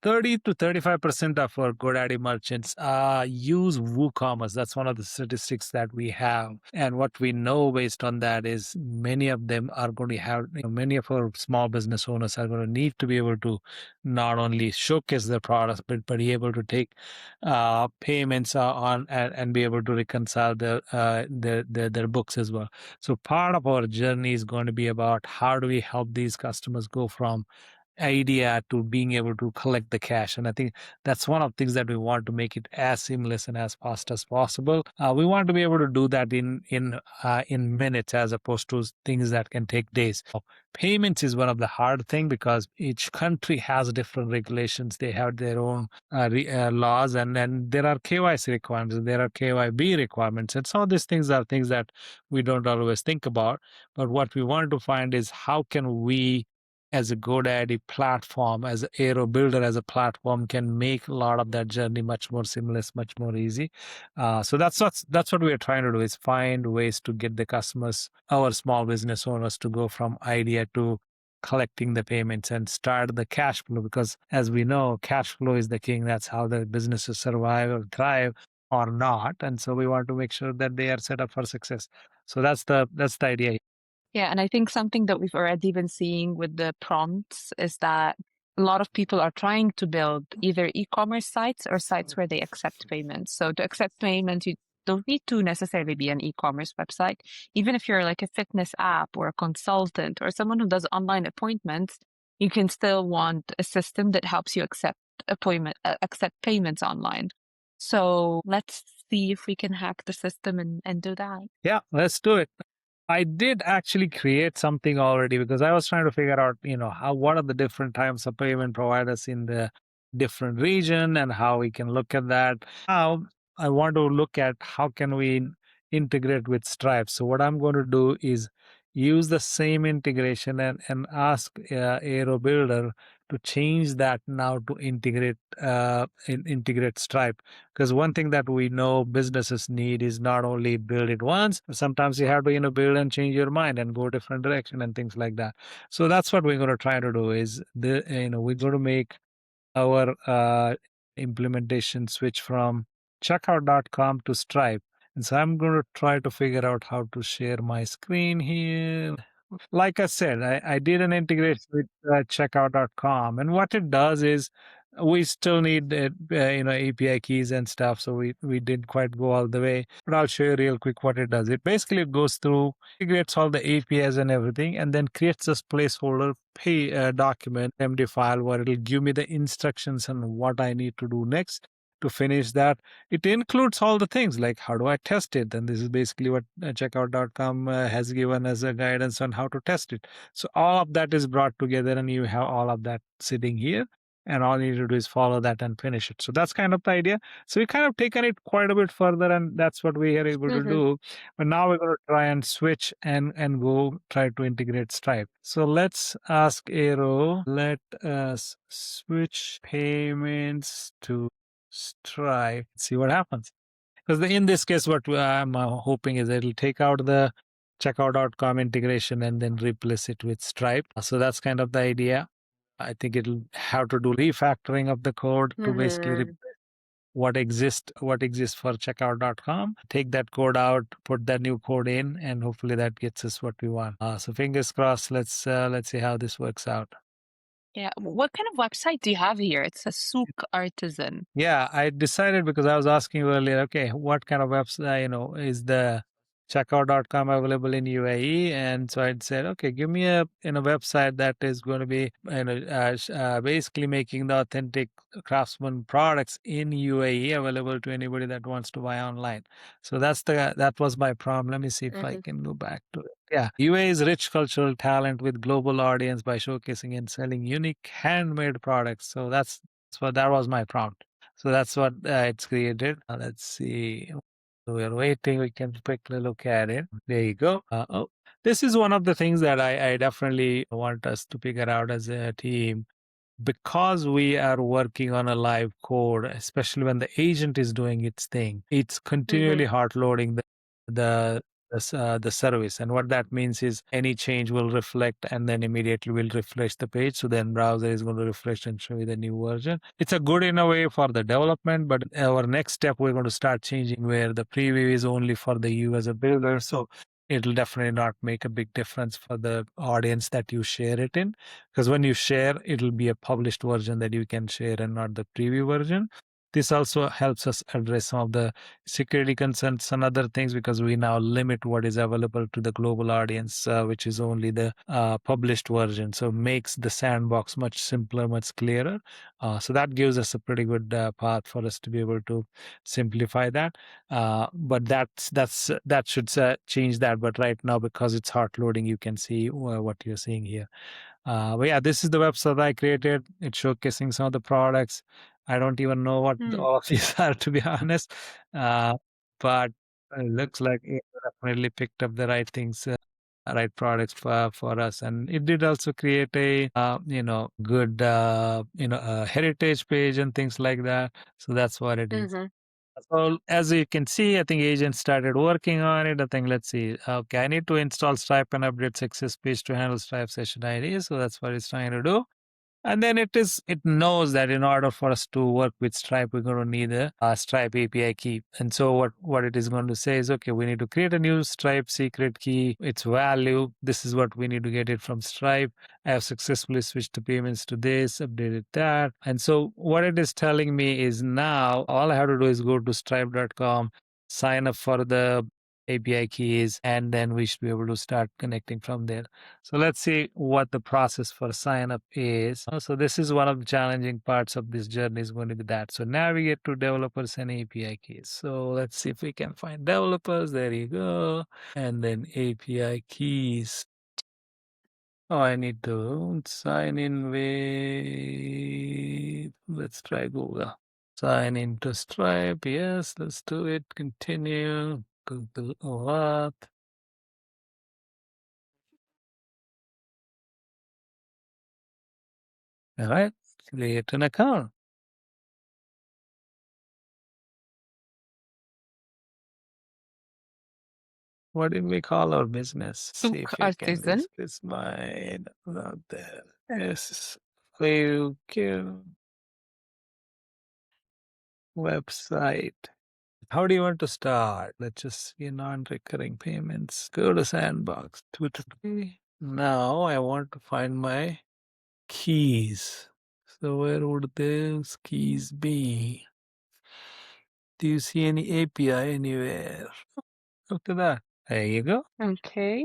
30 to 35% of our GoDaddy merchants use WooCommerce. That's one of the statistics that we have. And what we know based on that is many of them are going to have, many of our small business owners are going to need to be able to not only showcase their products, but be able to take payments on and be able to reconcile their books as well. So part of our journey is going to be about how do we help these customers go from idea to being able to collect the cash. And I think that's one of the things that we want to make it as seamless and as fast as possible. We want to be able to do that in minutes as opposed to things that can take days. Payments is one of the hard thing because each country has different regulations. They have their own laws, and then there are KYC requirements, there are KYB requirements, and some of these things are things that we don't always think about. But what we want to find is how can we as a GoDaddy platform, as an Airo Builder as a platform, can make a lot of that journey much more seamless, much more easy. So that's what we are trying to do is find ways to get the customers, our small business owners, to go from idea to collecting the payments and start the cash flow. Because as we know, cash flow is the king. That's how the businesses survive or thrive or not. And so we want to make sure that they are set up for success. So that's the idea. Yeah, and I think something that we've already been seeing with the prompts is that a lot of people are trying to build either e-commerce sites or sites where they accept payments. So to accept payments, you don't need to necessarily be an e-commerce website. Even if you're like a fitness app or a consultant or someone who does online appointments, you can still want a system that helps you accept payments online. So let's see if we can hack the system and do that. Yeah, let's do it. I did actually create something already because I was trying to figure out, what are the different types of payment providers in the different region and how we can look at that. Now I want to look at how can we integrate with Stripe. So what I'm going to do is use the same integration and ask Airo Builder to change that now to integrate Stripe. Because one thing that we know businesses need is not only build it once, but sometimes you have to build and change your mind and go a different direction and things like that. So that's what we're going to try to do is we're going to make our implementation switch from checkout.com to Stripe. And so I'm going to try to figure out how to share my screen here. Like I said, I did an integration with checkout.com, and what it does is we still need API keys and stuff, so we didn't quite go all the way. But I'll show you real quick what it does. It basically goes through, integrates all the APIs and everything, and then creates this placeholder document, MD file, where it'll give me the instructions on what I need to do next to finish that. It includes all the things like how do I test it, and this is basically what checkout.com has given as a guidance on how to test it. So all of that is brought together and you have all of that sitting here, and all you need to do is follow that and finish it. So that's kind of the idea. So we kind of taken it quite a bit further, and that's what we are able to do. But now we're going to try and switch and go try to integrate Stripe. So let's ask Airo, let us switch payments to Stripe, see what happens. Because in this case, what I'm hoping is it'll take out the checkout.com integration and then replace it with Stripe. So that's kind of the idea. I think it'll have to do refactoring of the code to basically replace what exists for checkout.com. Take that code out, put that new code in, and hopefully that gets us what we want. So fingers crossed. Let's see how this works out. Yeah. What kind of website do you have here? It's a souk artisan. Yeah, I decided because I was asking you earlier, okay, what kind of website, is the checkout.com available in UAE? And so I'd said, okay, give me a website that is going to be basically making the authentic craftsman products in UAE available to anybody that wants to buy online. So that was my problem. Let me see if I can go back to it. Yeah, UAE is rich cultural talent with global audience by showcasing and selling unique handmade products. So that was my prompt. So that's what it's created. Let's see. We're waiting. We can quickly look at it. There you go. This is one of the things that I definitely want us to figure out as a team, because we are working on a live code, especially when the agent is doing its thing. It's continually hard loading the the service. And what that means is any change will reflect and then immediately will refresh the page. So then browser is going to refresh and show you the new version. It's a good in a way for the development, but our next step, we're going to start changing where the preview is only for the you as a builder. So it'll definitely not make a big difference for the audience that you share it in. Because when you share, it'll be a published version that you can share and not the preview version. This also helps us address some of the security concerns and other things because we now limit what is available to the global audience, which is only the published version. So makes the sandbox much simpler, much clearer. So that gives us a pretty good path for us to be able to simplify that. But that should change that. But right now, because it's hot loading, you can see what you're seeing here. But yeah, this is the website I created. It's showcasing some of the products. I don't even know what Mm. all of these are, to be honest. But it looks like it definitely picked up the right things, right products for us. And it did also create a, good, heritage page and things like that. So that's what it is. Mm-hmm. So as you can see, I think agent started working on it. I think, let's see. Okay, I need to install Stripe and update success page to handle Stripe session ID. So that's what it's trying to do. And then it knows that in order for us to work with Stripe, we're going to need a Stripe API key. And so what it is going to say is, okay, we need to create a new Stripe secret key. Its value. This is what we need to get it from Stripe. I have successfully switched the payments to this, updated that. And so what it is telling me is now all I have to do is go to stripe.com, sign up for the API keys, and then we should be able to start connecting from there. So let's see what the process for sign up is. So this is one of the challenging parts of this journey is going to be that. So navigate to developers and API keys. So let's see if we can find developers. There you go. And then API keys. Oh, I need to sign in with, let's try Google. Sign into Stripe. Yes, let's do it. Continue. Google Auth. All right. Create an account. What did we call our business? See Souk if we can artisan. discuss mine out there. Yes. Okay. Website. How do you want to start? Let's just see non-recurring payments. Go to sandbox. 2 to 3. Now I want to find my keys. So where would those keys be? Do you see any API anywhere? Look at that. There you go. Okay.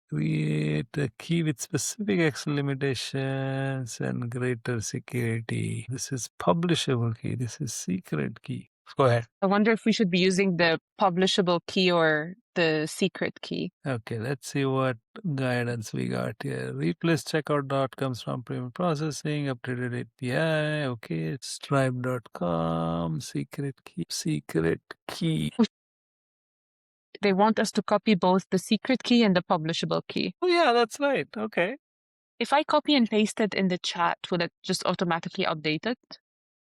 Create a key with specific access limitations and greater security. This is publishable key. This is secret key. Go ahead. I wonder if we should be using the publishable key or the secret key. Okay, let's see what guidance we got here. Replace checkout dot comes from premium processing, updated API. Okay, stripe.com, secret key, secret key. They want us to copy both the secret key and the publishable key. Oh, yeah, that's right. Okay. If I copy and paste it in the chat, will it just automatically update it?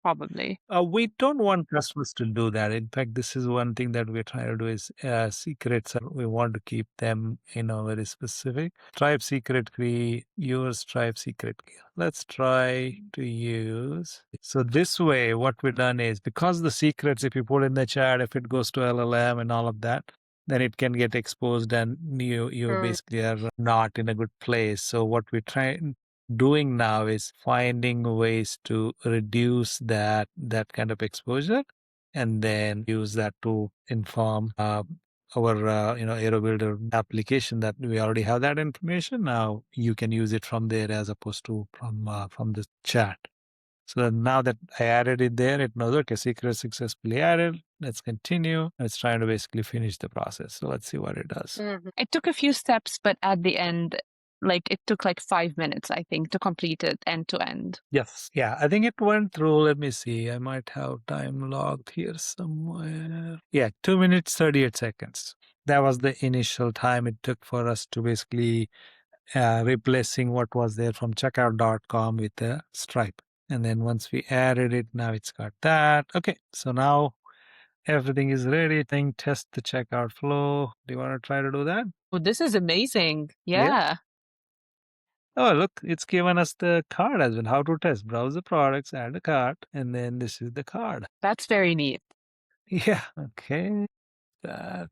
Probably. We don't want customers to do that. In fact, this is one thing that we're trying to do is secrets. We want to keep them, very specific. Stripe secret key, use Stripe secret key. Let's try to use. So this way, what we've done is because the secrets, if you put in the chat, if it goes to LLM and all of that, then it can get exposed and you basically are not in a good place. So what we're trying doing now is finding ways to reduce that kind of exposure and then use that to inform our Airo Builder application that we already have that information. Now you can use it from there as opposed to from the chat. So now that I added it there, it knows, okay, secret successfully added. Let's continue. It's trying to basically finish the process. So let's see what it does. It took a few steps, but at the end, it took 5 minutes, I think, to complete it end to end. Yes. Yeah, I think it went through. Let me see. I might have time logged here somewhere. Yeah, 2 minutes, 38 seconds. That was the initial time it took for us to basically replacing what was there from checkout.com with the Stripe. And then once we added it, now it's got that. Okay, so now everything is ready. Thing test the checkout flow. Do you want to try to do that? Well, this is amazing. Yeah. Yeah, Oh, look, it's given us the card as well. How to test. Browse the products, add a cart, and then this is the card. that's very neat. Yeah. Okay. That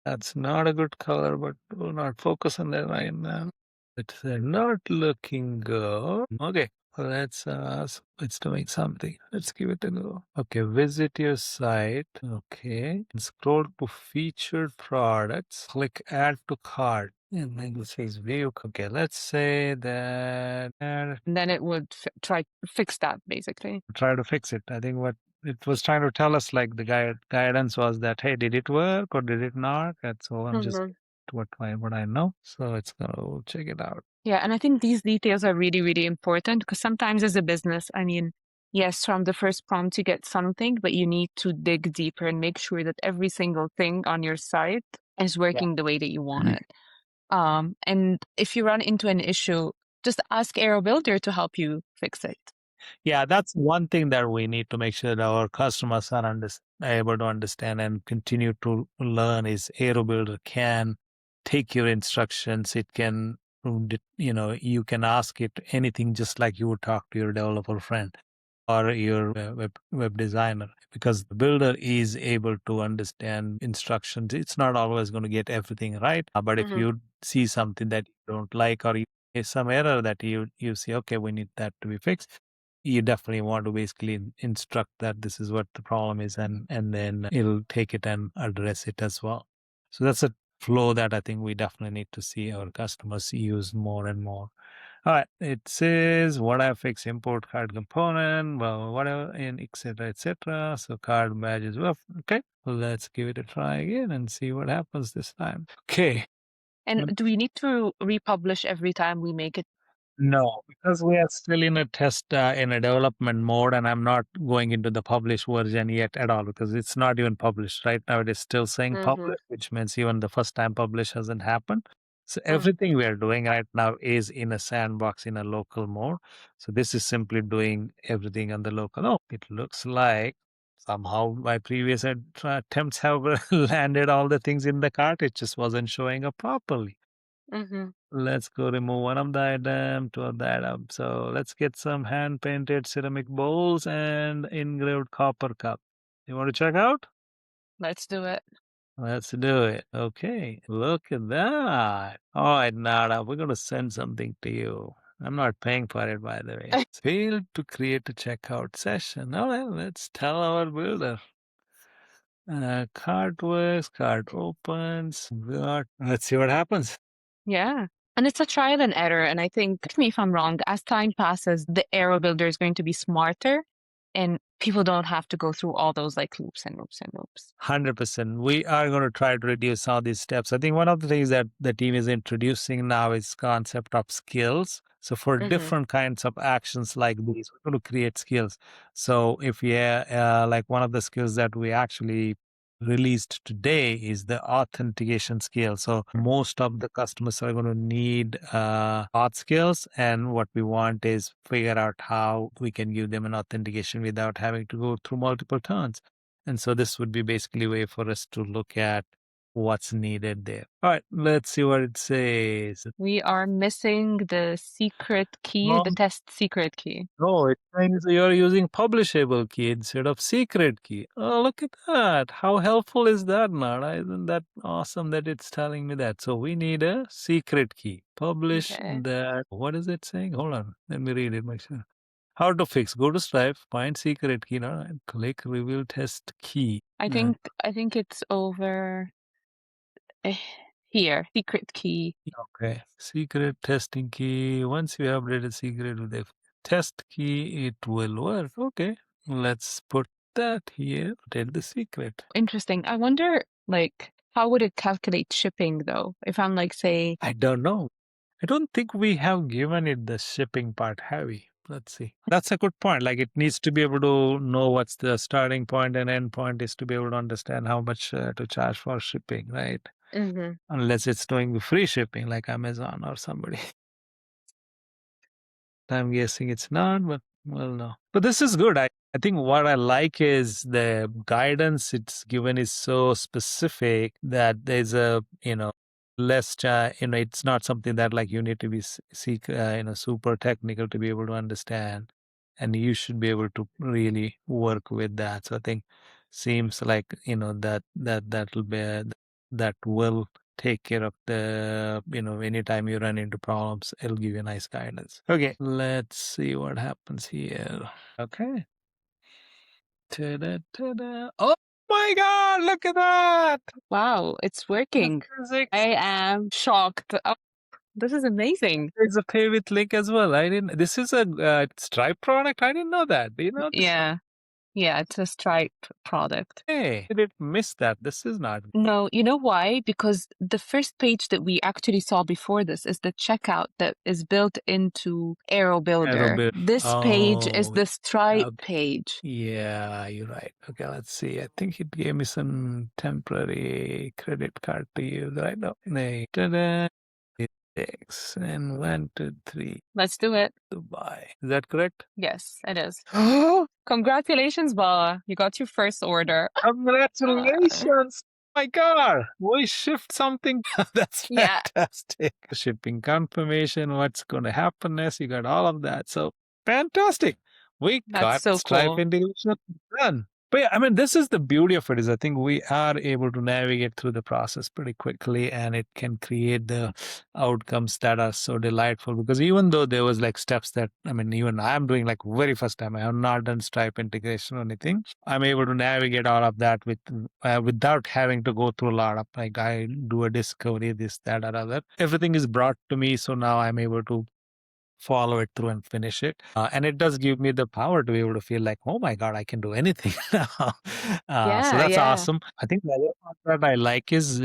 that's not a good color, but we'll not focus on that right now. It's not looking good. Okay. It's doing something. Let's give it a go. Okay, visit your site. Okay. Scroll to featured products. Click add to cart. And then it says view. Okay, let's say that And then it would try to fix that basically. try to fix it. I think what it was trying to tell us, like the guidance was that, hey, did it work or did it not? And so I'm just Mhm. what I know. So it's gonna check it out. Yeah, and I think these details are really, really important because sometimes as a business, I mean, yes, from the first prompt you get something, but you need to dig deeper and make sure that every single thing on your site is Yeah. working the way that you want it. And if you run into an issue, just ask Airo Builder to help you fix it. Yeah, that's one thing that we need to make sure that our customers are able to understand and continue to learn is Aero Builder can take your instructions. It can, you can ask it anything just like you would talk to your developer friend or your web designer, because the builder is able to understand instructions. It's not always going to get everything right, but if Mhm. you see something that you don't like, or some error that you see, okay, we need that to be fixed, you definitely want to basically instruct that this is what the problem is, and then it'll take it and address it as well. So that's a flow that I think we definitely need to see our customers use more and more. All right, it says what I fix import card component, well, whatever, and etc. etc. So card badges. Well, okay, let's give it a try again and see what happens this time. Okay. And do we need to republish every time we make it? No, because we are still in a test, in a development mode, and I'm not going into the published version yet at all because it's not even published. Right now, it is still saying Mhm. published, which means even the first time publish hasn't happened. So Mm. everything we are doing right now is in a sandbox in a local mode. So this is simply doing everything on the local. Oh, it looks like somehow my previous attempts have landed all the things in the cart. It just wasn't showing up properly. Mhm. Let's go remove one of the item, two of the item. So let's get some hand painted ceramic bowls and engraved copper cup. You want to check out? Let's do it. Let's do it. Okay, look at that. All right, Nada, we're going to send something to you. I'm not paying for it, by the way. Failed to create a checkout session. All right, let's tell our builder. Cart works, cart opens. Let's see what happens. Yeah. And it's a trial and error. And I think, correct me if I'm wrong, as time passes, the Aero Builder is going to be smarter and people don't have to go through all those like loops and loops and loops. 100%. We are going to try to reduce some of these steps. I think one of the things that the team is introducing now is concept of skills. So for Hmm. different kinds of actions like these, we're going to create skills. So if we, like one of the skills that we actually released today is the authentication skill. So most of the customers are going to need auth skills, and what we want is figure out how we can give them an authentication without having to go through multiple turns. And so this would be basically a way for us to look at what's needed there. All right, let's see what it says. We are missing the secret key, Oh, the test secret key. no, it means you're using publishable key instead of secret key. Oh, look at that. How helpful is that, Nada? Isn't that awesome that it's telling me that? So we need a secret key. Publish Okay. that. What is it saying? Hold on. Let me read it. Make sure. How to fix. Go to Stripe, find secret key, now, and click reveal test key. I think it's over eh, here, secret key. Okay. Secret testing key. Once you update a secret with a test key, it will work. Okay. Let's put that here. Update the secret. Interesting. I wonder like how would it calculate shipping though? If I'm like say, I don't know. I don't think we have given it the shipping part, have we? Let's see. That's a good point. Like it needs to be able to know what's the starting point and end point is to be able to understand how much to charge for shipping, right? hmm, Unless it's doing free shipping like Amazon or somebody. I'm guessing it's not, but well, no. But this is good. I think what I like is the guidance it's given is so specific that there's a, less, it's not something that like you need to be seek, super technical to be able to understand. And you should be able to really work with that. So I think seems like, that'll be, that will take care of the, anytime you run into problems, it'll give you nice guidance. Okay, let's see what happens here. Okay. Ta-da, ta-da. Oh my God, look at that! Wow, it's The working. physics. I am shocked. Oh, this is amazing. There's a pay with link as well. I didn't. This is a Stripe product. I didn't know that. Do you know this? Yeah. Yeah, it's a Stripe product. Hey, I did miss that. This is not No, you know why? Because the first page that we actually saw before this is the checkout that is built into Airo Builder. Aero. This page is Oh, the Stripe okay. page. Yeah, you're right. Okay, let's see. I think it gave me some temporary credit card to use right now. Ta-da. Six and 1, 2, 3 Let's do it. to buy. Is that correct? Yes, it is. Oh, Congratulations, Bala. You got your first order. congratulations! My God, we shipped something. That's Yeah, fantastic. Shipping confirmation, what's going to happen next? You got all of that. So fantastic. We that's got so Stripe cool. integration done. But yeah, I mean, this is the beauty of it is I think we are able to navigate through the process pretty quickly and it can create the outcomes that are so delightful because even though there was like steps that, I mean, even I'm doing like very first time, I have not done Stripe integration or anything. I'm able to navigate all of that without having to go through a lot of like I do a discovery, this, that, or other. Everything is brought to me. So now I'm able to follow it through and finish it. And it does give me the power to be able to feel like, oh my God, I can do anything now. So Yeah, that's yeah. awesome. I think the other part that I like is,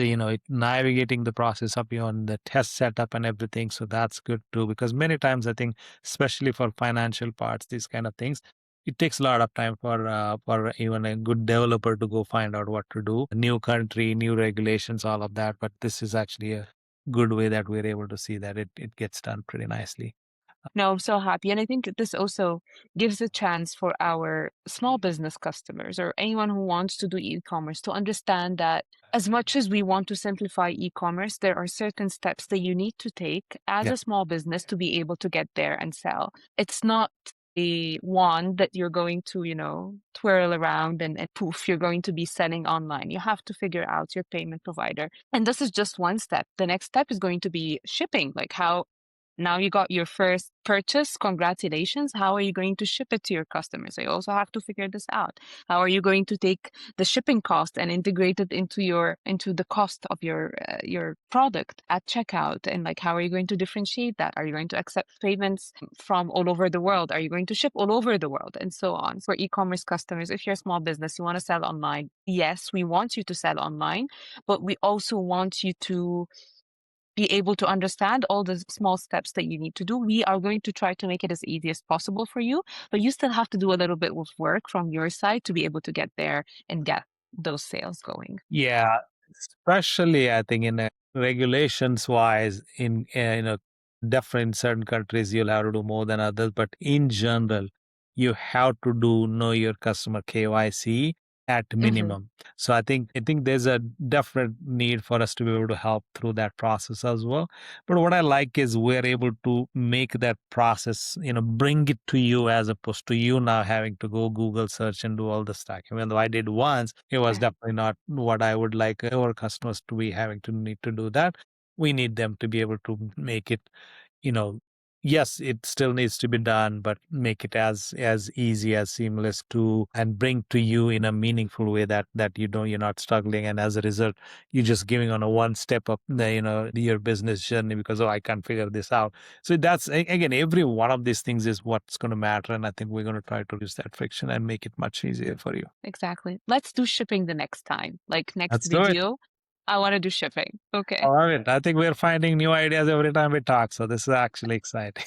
navigating the process of beyond the test setup and everything. So that's good too, because many times I think, especially for financial parts, these kind of things, it takes a lot of time for even a good developer to go find out what to do. New country, new regulations, all of that. But this is actually a good way that we're able to see that it gets done pretty nicely. No, I'm so happy. And I think this also gives a chance for our small business customers or anyone who wants to do e-commerce to understand that as much as we want to simplify e-commerce, there are certain steps that you need to take as Yeah. a small business to be able to get there and sell. It's not a wand that you're going to, twirl around and poof, you're going to be selling online. You have to figure out your payment provider. And this is just one step. The next step is going to be shipping, like how now you got your first purchase. Congratulations. How are you going to ship it to your customers? So you also have to figure this out. How are you going to take the shipping cost and integrate it into the cost of your product at checkout? And like, how are you going to differentiate that? Are you going to accept payments from all over the world? Are you going to ship all over the world? And so on. For e-commerce customers, if you're a small business, you want to sell online. Yes, we want you to sell online, but we also want you to be able to understand all the small steps that you need to do. We are going to try to make it as easy as possible for you, but you still have to do a little bit of work from your side to be able to get there and get those sales going. Yeah, especially I think in regulations wise, different certain countries you'll have to do more than others, but in general, you have to do know your customer KYC at Hmm. minimum. So I think there's a definite need for us to be able to help through that process as well. But what I like is we're able to make that process, bring it to you as opposed to you now having to go Google search and do all the stuff. Even though I did once, it was definitely not what I would like our customers to be having to need to do that. We need them to be able to make it, you know, yes, it still needs to be done, but make it as easy as seamless to and bring to you in a meaningful way that you're not struggling, and as a result, you're just giving on a one step up the your business journey because I can't figure this out. So that's again, every one of these things is what's going to matter, and I think we're going to try to reduce that friction and make it much easier for you. Exactly. Let's do shipping the next time. Like next Let's do it. video, I want to do shipping. I Okay. love it. I think we're finding new ideas every time we talk, so this is actually exciting.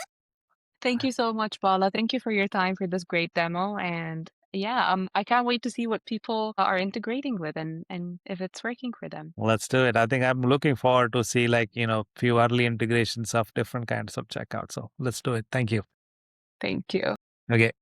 Thank you so much, Bala. Thank you for your time for this great demo. And yeah, I can't wait to see what people are integrating with and if it's working for them. Let's do it. I think I'm looking forward to see like, few early integrations of different kinds of checkout. So let's do it. Thank you. Thank you. Okay.